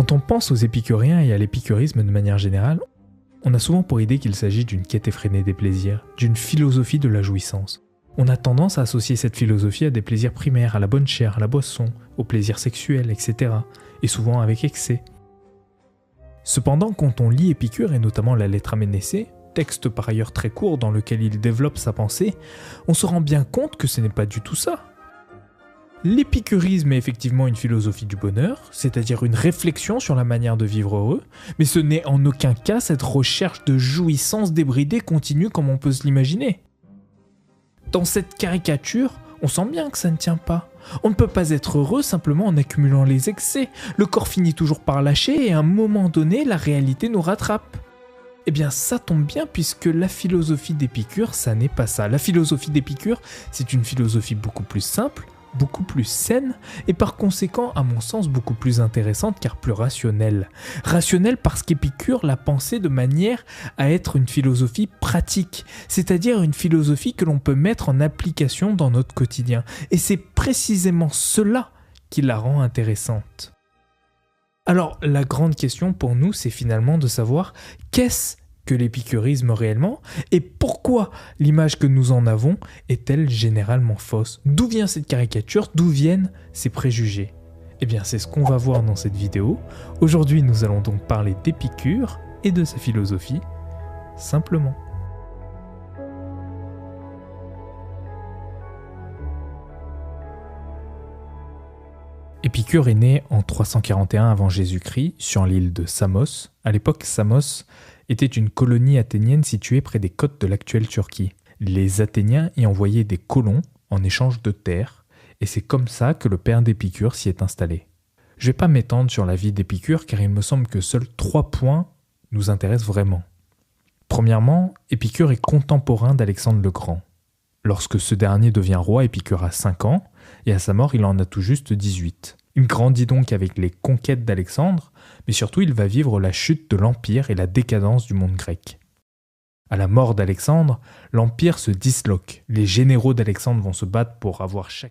Quand on pense aux épicuriens et à l'épicurisme de manière générale, on a souvent pour idée qu'il s'agit d'une quête effrénée des plaisirs, d'une philosophie de la jouissance. On a tendance à associer cette philosophie à des plaisirs primaires, à la bonne chair, à la boisson, aux plaisirs sexuels, etc. Et souvent avec excès. Cependant, quand on lit Épicure et notamment la Lettre à Ménécée, texte par ailleurs très court dans lequel il développe sa pensée, on se rend bien compte que ce n'est pas du tout ça. L'épicurisme est effectivement une philosophie du bonheur, c'est-à-dire une réflexion sur la manière de vivre heureux, mais ce n'est en aucun cas cette recherche de jouissance débridée continue comme on peut se l'imaginer. Dans cette caricature, on sent bien que ça ne tient pas. On ne peut pas être heureux simplement en accumulant les excès. Le corps finit toujours par lâcher et à un moment donné, la réalité nous rattrape. Eh bien, ça tombe bien puisque la philosophie d'Épicure, ça n'est pas ça. La philosophie d'Épicure, c'est une philosophie beaucoup plus simple, beaucoup plus saine et par conséquent, à mon sens, beaucoup plus intéressante car plus rationnelle. Rationnelle parce qu'Épicure l'a pensée de manière à être une philosophie pratique, c'est-à-dire une philosophie que l'on peut mettre en application dans notre quotidien. Et c'est précisément cela qui la rend intéressante. Alors, la grande question pour nous, c'est finalement de savoir qu'est-ce que l'épicurisme réellement et pourquoi l'image que nous en avons est-elle généralement fausse? D'où vient cette caricature? D'où viennent ces préjugés? Eh bien, c'est ce qu'on va voir dans cette vidéo. Aujourd'hui, nous allons donc parler d'Épicure et de sa philosophie, simplement. Épicure est né en 341 avant Jésus-Christ sur l'île de Samos. À l'époque, Samos était une colonie athénienne située près des côtes de l'actuelle Turquie. Les Athéniens y envoyaient des colons en échange de terres, et c'est comme ça que le père d'Épicure s'y est installé. Je ne vais pas m'étendre sur la vie d'Épicure car il me semble que seuls 3 points nous intéressent vraiment. Premièrement, Épicure est contemporain d'Alexandre le Grand. Lorsque ce dernier devient roi, Épicure a 5 ans, et à sa mort, il en a tout juste 18. Il grandit donc avec les conquêtes d'Alexandre, mais surtout il va vivre la chute de l'Empire et la décadence du monde grec. À la mort d'Alexandre, l'Empire se disloque. Les généraux d'Alexandre vont se battre pour avoir chaque